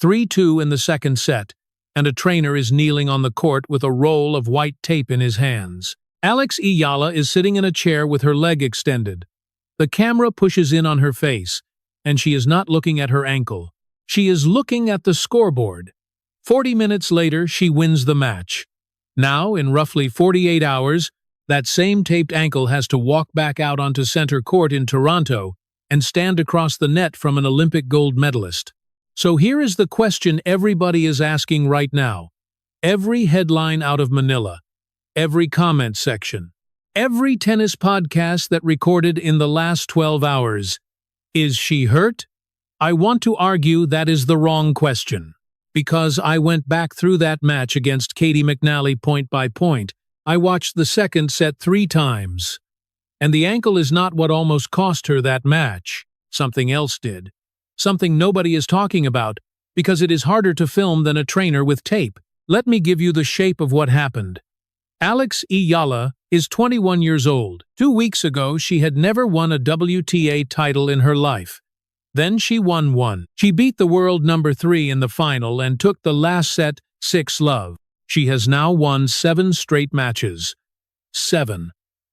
3-2 in the second set, and a trainer is kneeling on the court with a roll of white tape in his hands. Eala is sitting in a chair with her leg extended. The camera pushes in on her face, and she is not looking at her ankle. She is looking at the scoreboard. 40 minutes later, she wins the match. Now, in roughly 48 hours, that same taped ankle has to walk back out onto center court in Toronto and stand across the net from an Olympic gold medalist. So here is the question everybody is asking right now. Every headline out of Manila, every comment section, every tennis podcast that recorded in the last 12 hours. Is she hurt? I want to argue that is the wrong question. Because I went back through that match against Caty McNally point by point. I watched the second set 3 times. And the ankle is not what almost cost her that match. Something else did. Something nobody is talking about, because it is harder to film than a trainer with tape. Let me give you the shape of what happened. Eala is 21 years old. 2 weeks ago, she had never won a WTA title in her life. Then she won one. She beat the world number 3 in the final and took the last set 6-love. She has now won 7 straight matches. 7.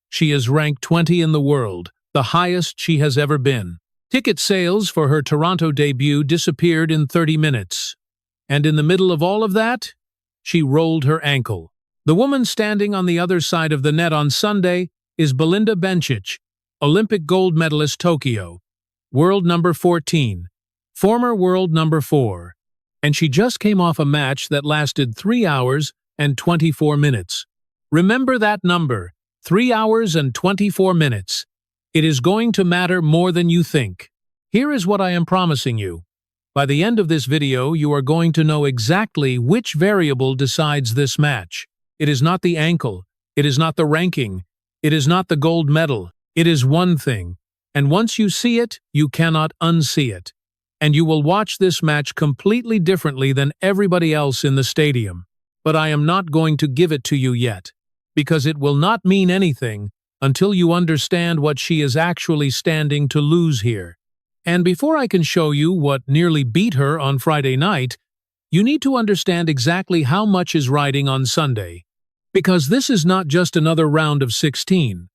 She is ranked 20 in the world, the highest she has ever been. Ticket sales for her Toronto debut disappeared in 30 minutes. And in the middle of all of that, she rolled her ankle. The woman standing on the other side of the net on Sunday is Belinda Bencic, Olympic gold medalist Tokyo, world number 14, former world number 4, and she just came off a match that lasted 3 hours and 24 minutes. Remember that number, 3 hours and 24 minutes. It is going to matter more than you think. Here is what I am promising you. By the end of this video, you are going to know exactly which variable decides this match. It is not the ankle. It is not the ranking. It is not the gold medal. It is one thing. And once you see it, you cannot unsee it. And you will watch this match completely differently than everybody else in the stadium. But I am not going to give it to you yet, because it will not mean anything until you understand what she is actually standing to lose here. And before I can show you what nearly beat her on Friday night, you need to understand exactly how much is riding on Sunday. Because this is not just another round of 16.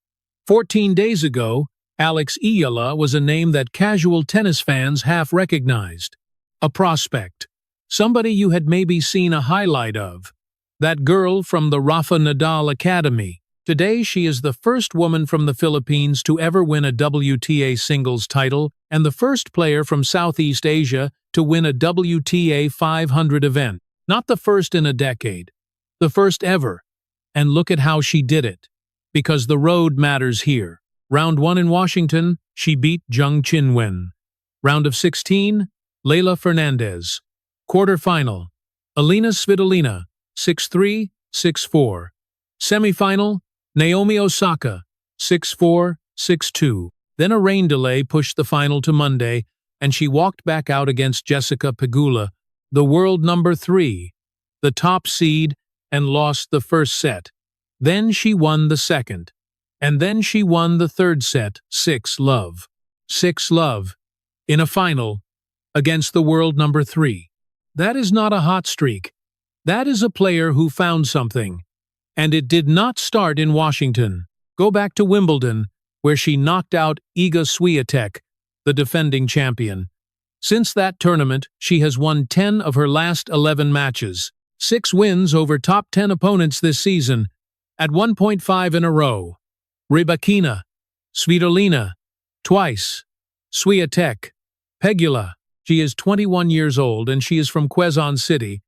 14 days ago, Eala was a name that casual tennis fans half recognized. A prospect. Somebody you had maybe seen a highlight of. That girl from the Rafa Nadal Academy. Today she is the first woman from the Philippines to ever win a WTA singles title and the first player from Southeast Asia to win a WTA 500 event. Not the first in a decade. The first ever. And look at how she did it. Because the road matters here. Round 1 in Washington, she beat Zheng Qinwen. Round of 16, Leylah Fernandez. Quarterfinal, Alina Svitolina, 6-3, 6-4. Semifinal, Naomi Osaka, 6-4, 6-2. Then a rain delay pushed the final to Monday, and she walked back out against Jessica Pegula, the world number 3, the top seed, and lost the first set. Then she won the second. And then she won the third set, 6-love. 6-love. In a final, against the world number 3. That is not a hot streak. That is a player who found something. And it did not start in Washington. Go back to Wimbledon, where she knocked out Iga Swiatek, the defending champion. Since that tournament, she has won 10 of her last 11 matches. 6 wins over top 10 opponents this season, at 1.5 in a row. Rybakina, Svitolina, twice. Swiatek, Pegula. She is 21 years old and she is from Quezon City,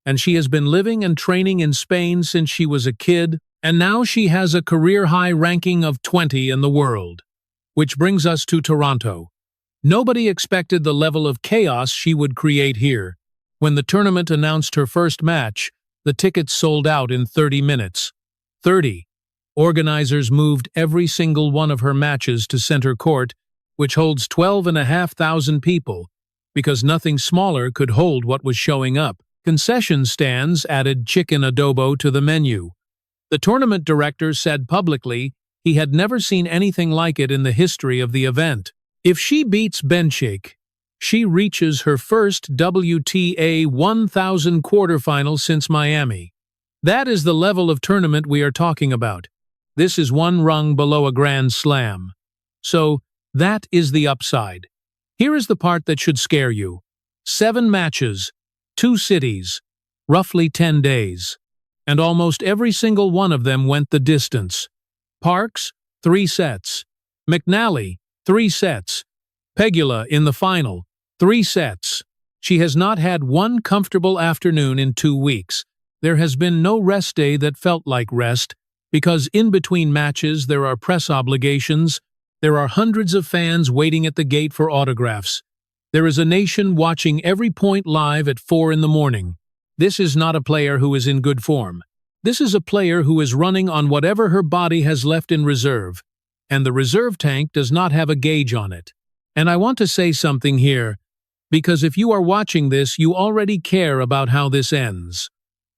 and she has been living and training in Spain since she was a kid, and now she has a career-high ranking of 20 in the world. Which brings us to Toronto. Nobody expected the level of chaos she would create here. When the tournament announced her first match, the tickets sold out in 30 minutes. 30. Organizers moved every single one of her matches to center court, which holds 12,500 people, because nothing smaller could hold what was showing up. Concession stands added chicken adobo to the menu. The tournament director said publicly he had never seen anything like it in the history of the event. If she beats Bencic, She reaches her first WTA 1000 quarterfinal since Miami. That is the level of tournament we are talking about. This is one rung below a Grand Slam. So, that is the upside. Here is the part that should scare you. 7 matches, 2 cities, roughly 10 days. And almost every single one of them went the distance. Parks, 3 sets. McNally, 3 sets. Eala in the final, 3 sets. She has not had one comfortable afternoon in 2 weeks. There has been no rest day that felt like rest, because in between matches there are press obligations, there are hundreds of fans waiting at the gate for autographs. There is a nation watching every point live at 4 in the morning. This is not a player who is in good form. This is a player who is running on whatever her body has left in reserve, and the reserve tank does not have a gauge on it. And I want to say something here, because if you are watching this, you already care about how this ends.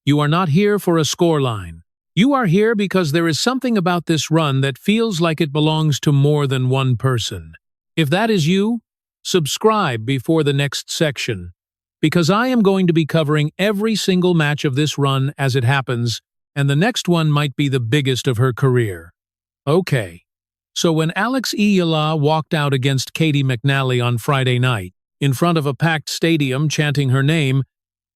You are not here for a scoreline. You are here because there is something about this run that feels like it belongs to more than one person. If that is you, subscribe before the next section, because I am going to be covering every single match of this run as it happens, and the next one might be the biggest of her career. Okay, so when Eala walked out against Caty McNally on Friday night, in front of a packed stadium chanting her name,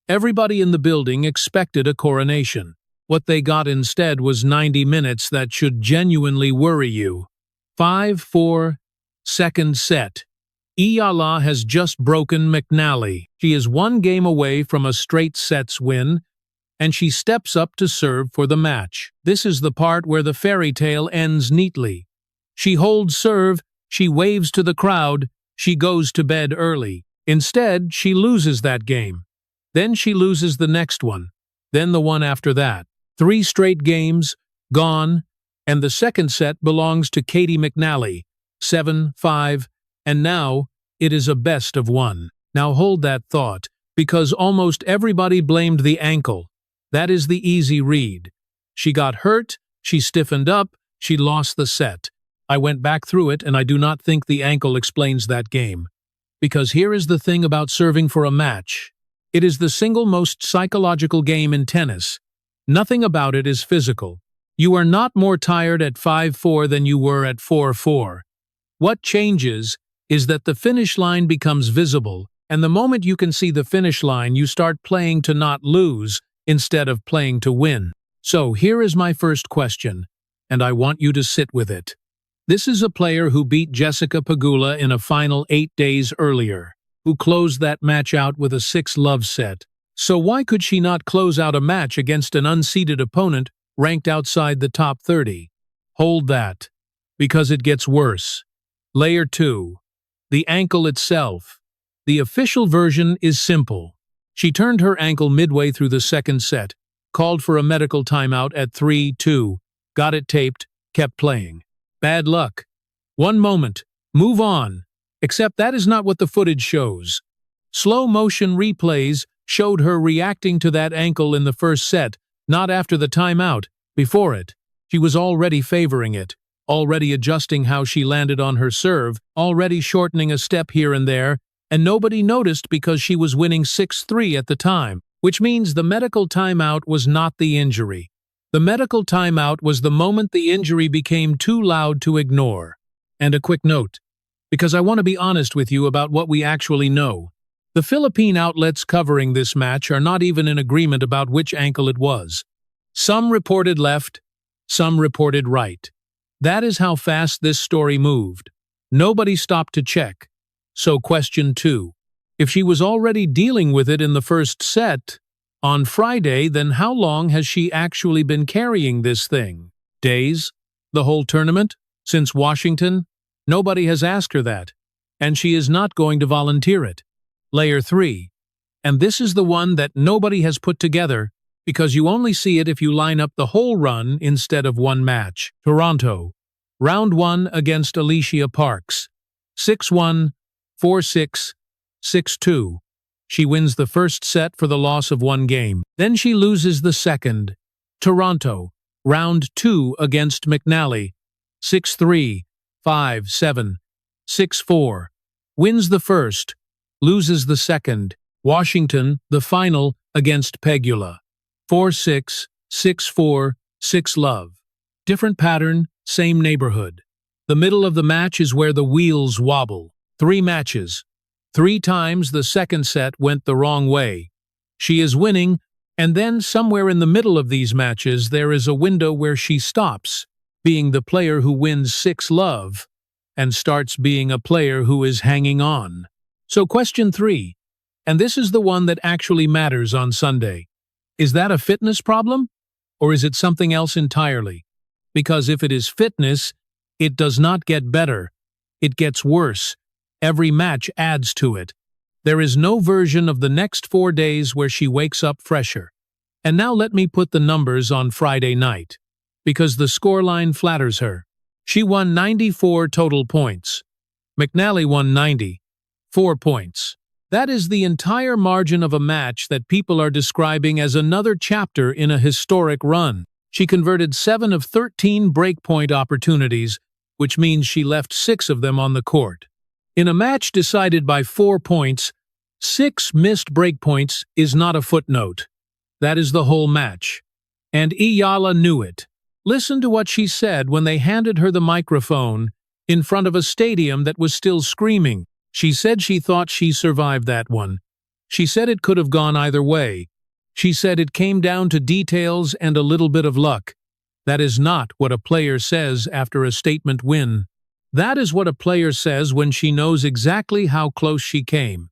everybody in the building expected a coronation. What they got instead was 90 minutes that should genuinely worry you. 5-4, second set. Eala has just broken McNally. She is 1 game away from a straight sets win, and she steps up to serve for the match. This is the part where the fairy tale ends neatly. She holds serve, she waves to the crowd, she goes to bed early. Instead, she loses that game. Then she loses the next one, then the one after that. 3 straight games, gone, and the second set belongs to Caty McNally, 7-5, and now it is a best of 1. Now hold that thought, because almost everybody blamed the ankle. That is the easy read. She got hurt, she stiffened up, she lost the set. I went back through it, and I do not think the ankle explains that game. Because here is the thing about serving for a match. It is the single most psychological game in tennis. Nothing about it is physical. You are not more tired at 5-4 than you were at 4-4. What changes is that the finish line becomes visible, and the moment you can see the finish line, you start playing to not lose instead of playing to win. So here is my first question, and I want you to sit with it. This is a player who beat Jessica Pegula in a final 8 days earlier, who closed that match out with a 6-love set. So why could she not close out a match against an unseeded opponent ranked outside the top 30? Hold that, because it gets worse. Layer 2. The ankle itself. The official version is simple. She turned her ankle midway through the second set, called for a medical timeout at 3-2, got it taped, kept playing. Bad luck. One moment. Move on. Except that is not what the footage shows. Slow motion replays showed her reacting to that ankle in the first set, not after the timeout, before it. She was already favoring it, already adjusting how she landed on her serve, already shortening a step here and there, and nobody noticed because she was winning 6-3 at the time, which means the medical timeout was not the injury. The medical timeout was the moment the injury became too loud to ignore. And a quick note, because I want to be honest with you about what we actually know. The Philippine outlets covering this match are not even in agreement about which ankle it was. Some reported left, some reported right. That is how fast this story moved. Nobody stopped to check. So question 2. If she was already dealing with it in the first set on Friday, then how long has she actually been carrying this thing? Days? The whole tournament? Since Washington? Nobody has asked her that, and she is not going to volunteer it. Layer 3. And this is the one that nobody has put together, because you only see it if you line up the whole run instead of one match. Toronto. Round 1 against Alicia Parks. 6-1, 4-6, 6-2. She wins the first set for the loss of 1 game. Then she loses the second. Toronto. Round 2 against McNally. 6-3, 5-7, 6-4. Wins the first. loses the second. Washington, the final, against Eala. 4-6, 6-4, 6-love. Different pattern, same neighborhood. The middle of the match is where the wheels wobble. 3 matches. 3 times the second set went the wrong way. She is winning, and then somewhere in the middle of these matches there is a window where she stops being the player who wins 6-love and starts being a player who is hanging on. So question 3, and this is the one that actually matters on Sunday. Is that a fitness problem? Or is it something else entirely? Because if it is fitness, it does not get better. It gets worse. Every match adds to it. There is no version of the next 4 days where she wakes up fresher. And now let me put the numbers on Friday night. Because the scoreline flatters her. She won 94 total points. McNally won 94 points. That is the entire margin of a match that people are describing as another chapter in a historic run. She converted 7 of 13 breakpoint opportunities, which means she left 6 of them on the court. In a match decided by 4 points, 6 missed breakpoints is not a footnote. That is the whole match. And Eala knew it. Listen to what she said when they handed her the microphone in front of a stadium that was still screaming. She said she thought she survived that one. She said it could have gone either way. She said it came down to details and a little bit of luck. That is not what a player says after a statement win. That is what a player says when she knows exactly how close she came.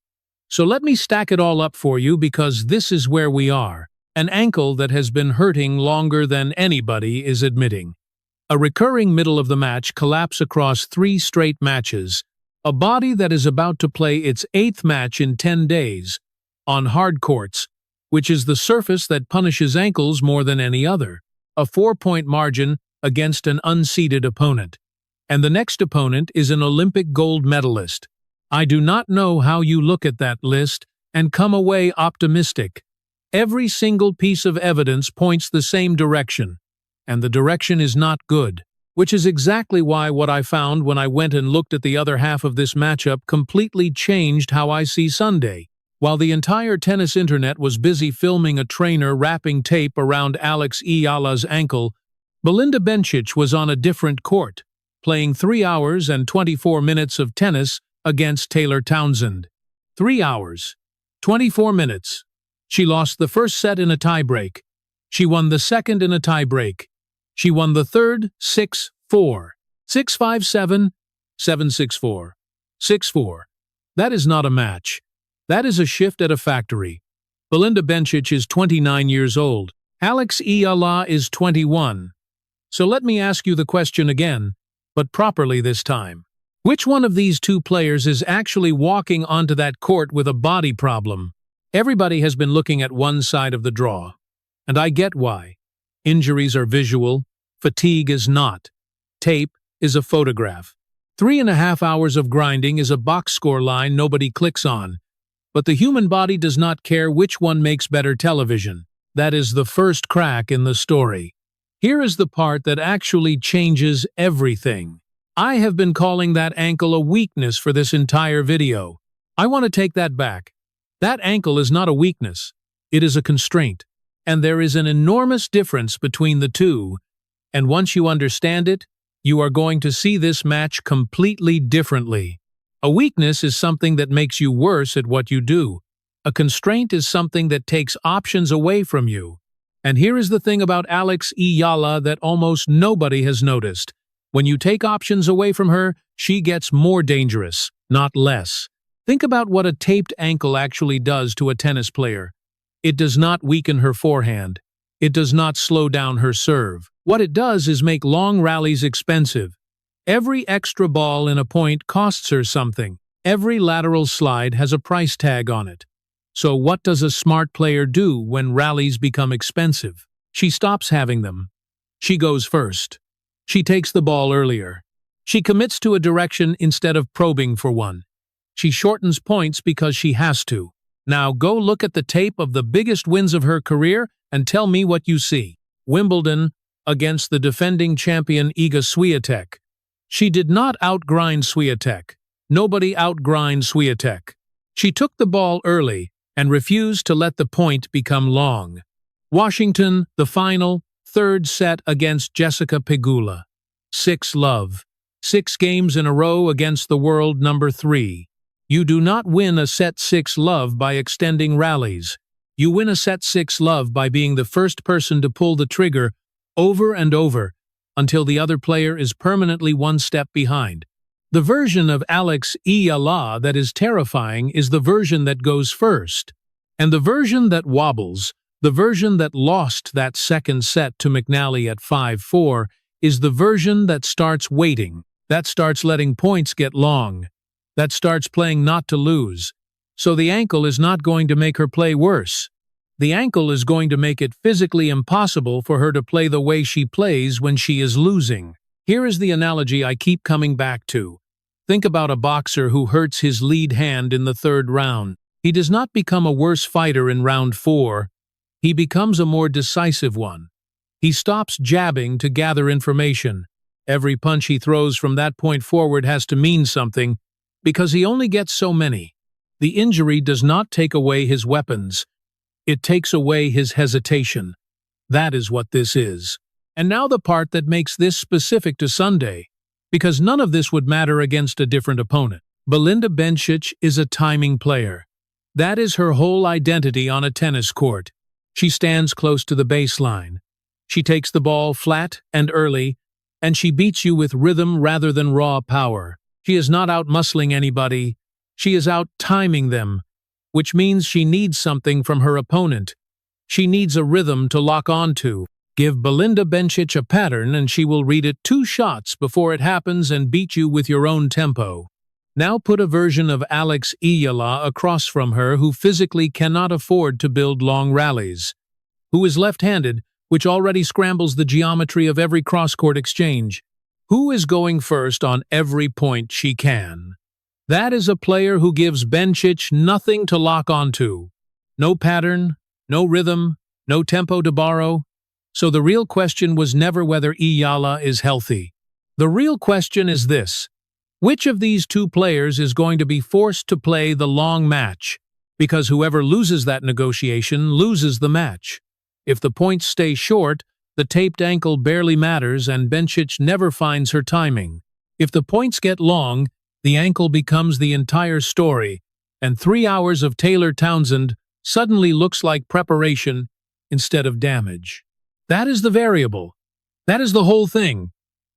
So let me stack it all up for you because this is where we are. An ankle that has been hurting longer than anybody is admitting. A recurring middle of the match collapse across 3 straight matches. A body that is about to play its 8th match in 10 days. On hard courts, which is the surface that punishes ankles more than any other. A 4-point margin against an unseeded opponent. And the next opponent is an Olympic gold medalist. I do not know how you look at that list and come away optimistic. Every single piece of evidence points the same direction, and the direction is not good, which is exactly why what I found when I went and looked at the other half of this matchup completely changed how I see Sunday. While the entire tennis internet was busy filming a trainer wrapping tape around Eala's ankle, Belinda Bencic was on a different court, playing 3 hours and 24 minutes of tennis against Taylor Townsend. 3 hours, 24 minutes. She lost the first set in a tiebreak. She won the second in a tiebreak. She won the third 6-4, 6-5-7, 7-6-4, 6-4. That is not a match. That is a shift at a factory. Belinda Bencic is 29 years old. Eala is 21. So let me ask you the question again, but properly this time. Which one of these 2 players is actually walking onto that court with a body problem? Everybody has been looking at one side of the draw. And I get why. Injuries are visual, fatigue is not. Tape is a photograph. 3.5 hours of grinding is a box score line nobody clicks on. But the human body does not care which one makes better television. That is the first crack in the story. Here is the part that actually changes everything. I have been calling that ankle a weakness for this entire video. I want to take that back. That ankle is not a weakness. It is a constraint. And there is an enormous difference between the two. And once you understand it, you are going to see this match completely differently. A weakness is something that makes you worse at what you do. A constraint is something that takes options away from you. And here is the thing about Eala that almost nobody has noticed. When you take options away from her, she gets more dangerous, not less. Think about what a taped ankle actually does to a tennis player. It does not weaken her forehand. It does not slow down her serve. What it does is make long rallies expensive. Every extra ball in a point costs her something. Every lateral slide has a price tag on it. So what does a smart player do when rallies become expensive? She stops having them. She goes first. She takes the ball earlier. She commits to a direction instead of probing for one. She shortens points because she has to. Now go look at the tape of the biggest wins of her career and tell me what you see. Wimbledon against the defending champion Iga Swiatek. She did not outgrind Swiatek. Nobody outgrinds Swiatek. She took the ball early and refused to let the point become long. Washington, the final, third set against Jessica Pegula. 6-love. 6 games in a row against the world number 3. You do not win a set 6-love by extending rallies. You win a set 6-love by being the first person to pull the trigger over and over until the other player is permanently one step behind. The version of Eala that is terrifying is the version that goes first. And the version that wobbles, the version that lost that second set to McNally at 5-4, is the version that starts waiting, that starts letting points get long, that starts playing not to lose. So the ankle is not going to make her play worse. The ankle is going to make it physically impossible for her to play the way she plays when she is losing. Here is the analogy I keep coming back to. Think about a boxer who hurts his lead hand in the 3rd round. He does not become a worse fighter in round 4. He becomes a more decisive one. He stops jabbing to gather information. Every punch he throws from that point forward has to mean something, because he only gets so many. The injury does not take away his weapons. It takes away his hesitation. That is what this is. And now the part that makes this specific to Sunday, because none of this would matter against a different opponent. Belinda Bencic is a timing player. That is her whole identity on a tennis court. She stands close to the baseline. She takes the ball flat and early, and she beats you with rhythm rather than raw power. She is not out-muscling anybody. She is out-timing them, which means she needs something from her opponent. She needs a rhythm to lock onto. Give Belinda Bencic a pattern and she will read it 2 shots before it happens and beat you with your own tempo. Now put a version of Eala across from her who physically cannot afford to build long rallies, who is left-handed, which already scrambles the geometry of every cross-court exchange. Who is going first on every point she can? That is a player who gives Bencic nothing to lock onto. No pattern, no rhythm, no tempo to borrow. So the real question was never whether Eala is healthy. The real question is this: which of these 2 players is going to be forced to play the long match? Because whoever loses that negotiation loses the match. If the points stay short, the taped ankle barely matters and Bencic never finds her timing. If the points get long, the ankle becomes the entire story, and 3 hours of Taylor Townsend suddenly looks like preparation instead of damage. That is the variable. That is the whole thing.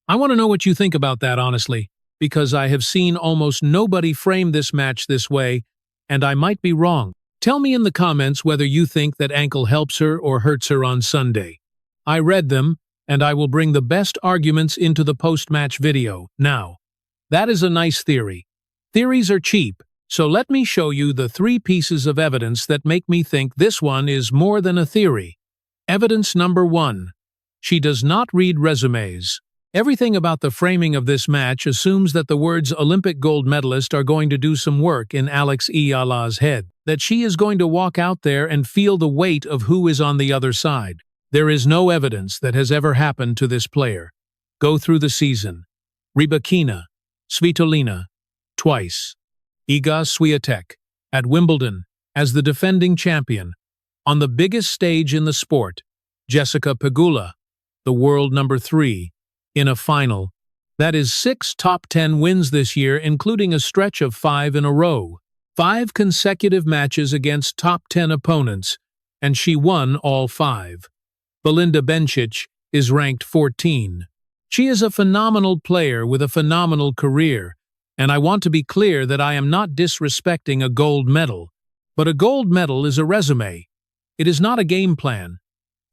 I want to know what you think about that, honestly, because I have seen almost nobody frame this match this way, and I might be wrong. Tell me in the comments whether you think that ankle helps her or hurts her on Sunday. I read them, and I will bring the best arguments into the post-match video. Now, that is a nice theory. Theories are cheap, so let me show you the 3 pieces of evidence that make me think this one is more than a theory. Evidence number 1. She does not read resumes. Everything about the framing of this match assumes that the words Olympic gold medalist are going to do some work in Eala's head, that she is going to walk out there and feel the weight of who is on the other side. There is no evidence that has ever happened to this player. Go through the season. Rybakina, Svitolina, twice. Iga Swiatek, at Wimbledon, as the defending champion. On the biggest stage in the sport, Jessica Pegula, the world number 3, in a final. That is 6 top 10 wins this year, including a stretch of 5 in a row. 5 consecutive matches against top 10 opponents, and she won all 5. Belinda Bencic is ranked 14. She is a phenomenal player with a phenomenal career, and I want to be clear that I am not disrespecting a gold medal. But a gold medal is a resume. It is not a game plan.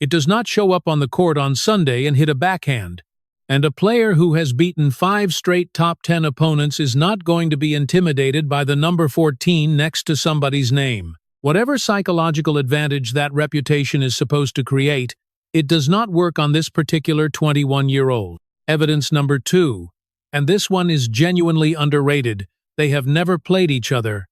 It does not show up on the court on Sunday and hit a backhand. And a player who has beaten 5 straight top 10 opponents is not going to be intimidated by the number 14 next to somebody's name. Whatever psychological advantage that reputation is supposed to create, it does not work on this particular 21-year-old. Evidence number 2. And this one is genuinely underrated. They have never played each other.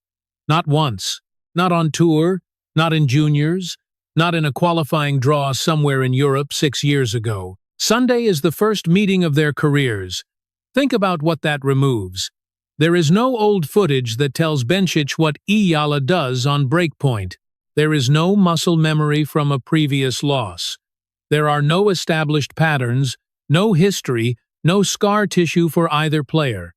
Not once. Not on tour. Not in juniors. Not in a qualifying draw somewhere in Europe 6 years ago. Sunday is the first meeting of their careers. Think about what that removes. There is no old footage that tells Bencic what Eala does on breakpoint. There is no muscle memory from a previous loss. There are no established patterns, no history, no scar tissue for either player.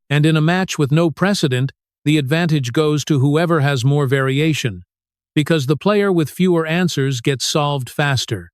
And in a match with no precedent, the advantage goes to whoever has more variation, because the player with fewer answers gets solved faster.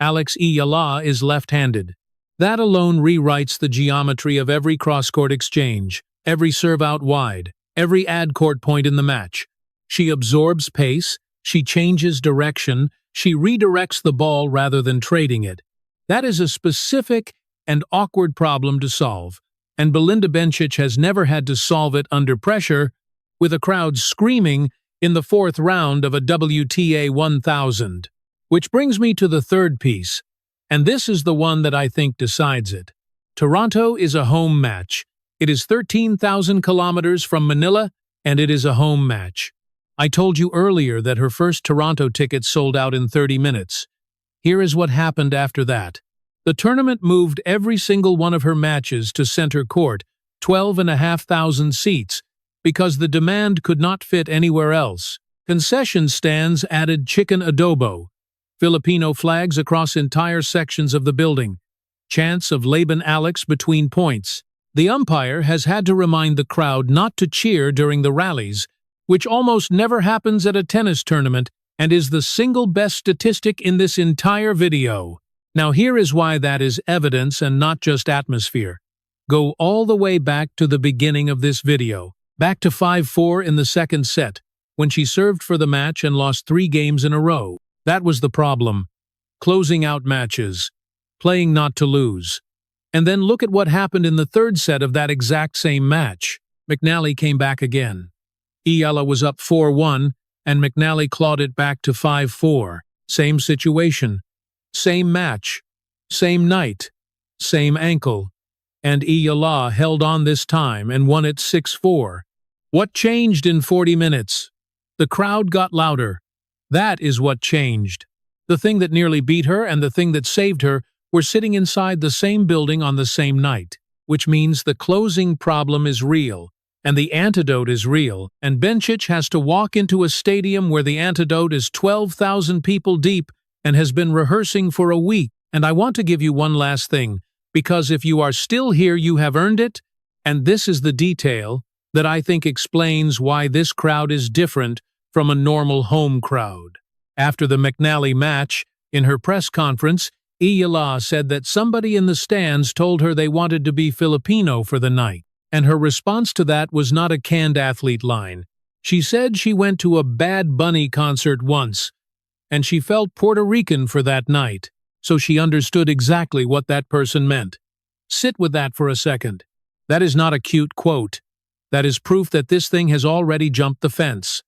Eala is left-handed. That alone rewrites the geometry of every cross-court exchange, every serve out wide, every ad-court point in the match. She absorbs pace, she changes direction, she redirects the ball rather than trading it. That is a specific and awkward problem to solve, and Belinda Bencic has never had to solve it under pressure, with a crowd screaming in the fourth round of a WTA 1000. Which brings me to the third piece, and this is the one that I think decides it. Toronto is a home match. It is 13,000 kilometers from Manila, and it is a home match. I told you earlier that her first Toronto ticket sold out in 30 minutes. Here is what happened after that. The tournament moved every single one of her matches to center court, 12,500 seats, because the demand could not fit anywhere else. Concession stands added chicken adobo, Filipino flags across entire sections of the building, chants of Laban Alex between points. The umpire has had to remind the crowd not to cheer during the rallies, which almost never happens at a tennis tournament and is the single best statistic in this entire video. Now here is why that is evidence and not just atmosphere. Go all the way back to the beginning of this video, back to 5-4 in the second set, when she served for the match and lost 3 games in a row. That was the problem. Closing out matches. Playing not to lose. And then look at what happened in the third set of that exact same match. McNally came back again. Eala was up 4-1, and McNally clawed it back to 5-4. Same situation. Same match. Same night. Same ankle. And Eala held on this time and won it 6-4. What changed in 40 minutes? The crowd got louder. That is what changed. The thing that nearly beat her and the thing that saved her were sitting inside the same building on the same night, which means the closing problem is real, and the antidote is real, and Bencic has to walk into a stadium where the antidote is 12,000 people deep and has been rehearsing for a week. And I want to give you one last thing, because if you are still here, you have earned it, and this is the detail that I think explains why this crowd is different from a normal home crowd. After the McNally match, in her press conference, Eala said that somebody in the stands told her they wanted to be Filipino for the night, and her response to that was not a canned athlete line. She said she went to a Bad Bunny concert once, and she felt Puerto Rican for that night, so she understood exactly what that person meant. Sit with that for a second. That is not a cute quote. That is proof that this thing has already jumped the fence.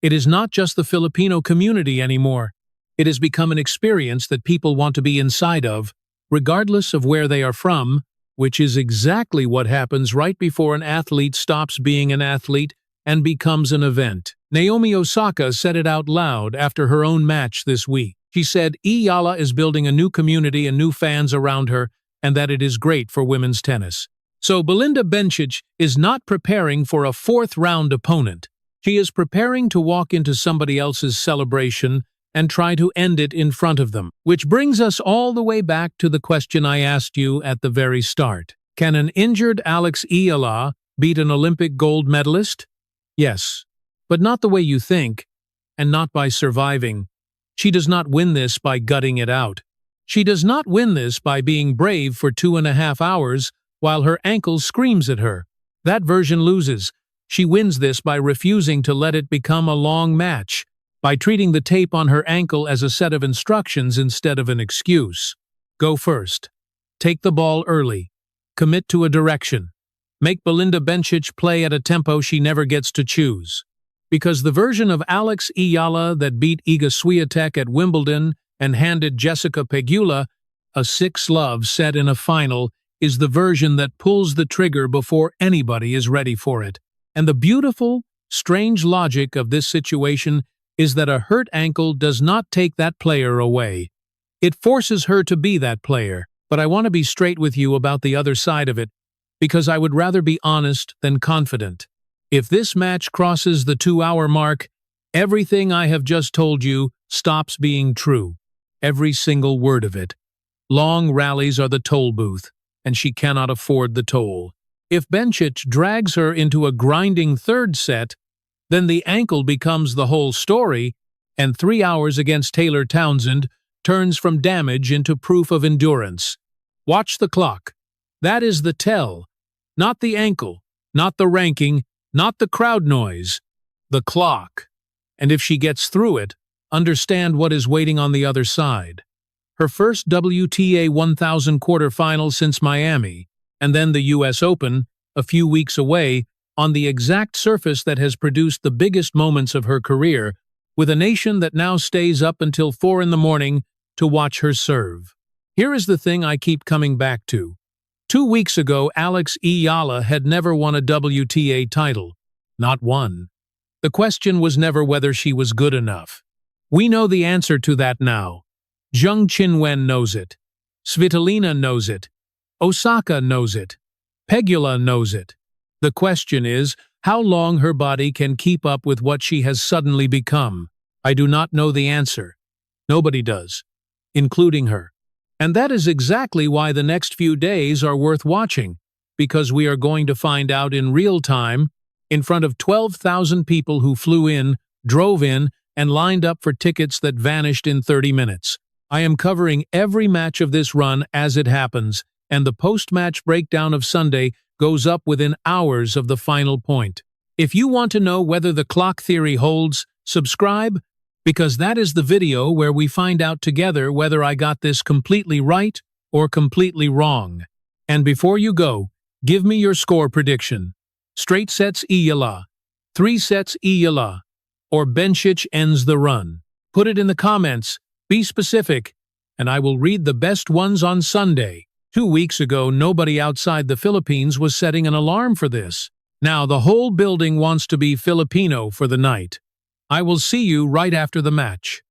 It is not just the Filipino community anymore. It has become an experience that people want to be inside of, regardless of where they are from, which is exactly what happens right before an athlete stops being an athlete and becomes an event. Naomi Osaka said it out loud after her own match this week. She said Eala is building a new community and new fans around her, and that it is great for women's tennis. So Belinda Bencic is not preparing for a fourth-round opponent. She is preparing to walk into somebody else's celebration and try to end it in front of them. Which brings us all the way back to the question I asked you at the very start. Can an injured Alex Eala beat an Olympic gold medalist? Yes, but not the way you think, and not by surviving. She does not win this by gutting it out. She does not win this by being brave for 2.5 hours while her ankle screams at her. That version loses. She wins this by refusing to let it become a long match, by treating the tape on her ankle as a set of instructions instead of an excuse. Go first. Take the ball early. Commit to a direction. Make Belinda Bencic play at a tempo she never gets to choose. Because the version of Alex Eala that beat Iga Swiatek at Wimbledon and handed Jessica Pegula a 6-love set in a final is the version that pulls the trigger before anybody is ready for it. And the beautiful, strange logic of this situation is that a hurt ankle does not take that player away. It forces her to be that player. But I want to be straight with you about the other side of it. because I would rather be honest than confident. If this match crosses the 2-hour mark, everything I have just told you stops being true. Every single word of it. Long rallies are the toll booth, and she cannot afford the toll. If Bencic drags her into a grinding third set, then the ankle becomes the whole story, and 3 hours against Taylor Townsend turns from damage into proof of endurance. Watch the clock. That is the tell. Not the ankle, not the ranking, not the crowd noise. The clock. And if she gets through it, understand what is waiting on the other side. Her first WTA 1000 quarterfinal since Miami, and then the US Open, a few weeks away, on the exact surface that has produced the biggest moments of her career, with a nation that now stays up until 4 in the morning to watch her serve. Here is the thing I keep coming back to. 2 weeks ago, Eala had never won a WTA title. Not one. The question was never whether she was good enough. We know the answer to that now. Zheng Qinwen knows it. Svitolina knows it. Osaka knows it. Pegula knows it. The question is, how long her body can keep up with what she has suddenly become. I do not know the answer. Nobody does, including her. And that is exactly why the next few days are worth watching, because we are going to find out in real time, in front of 12,000 people who flew in, drove in, and lined up for tickets that vanished in 30 minutes. I am covering every match of this run as it happens, and the post-match breakdown of Sunday goes up within hours of the final point. If you want to know whether the clock theory holds, subscribe, because that is the video where we find out together whether I got this completely right or completely wrong. And before you go, give me your score prediction. Straight sets Eala, 3 sets Eala, or Bencic ends the run. Put it in the comments, be specific, and I will read the best ones on Sunday. 2 weeks ago, nobody outside the Philippines was setting an alarm for this. Now the whole building wants to be Filipino for the night. I will see you right after the match.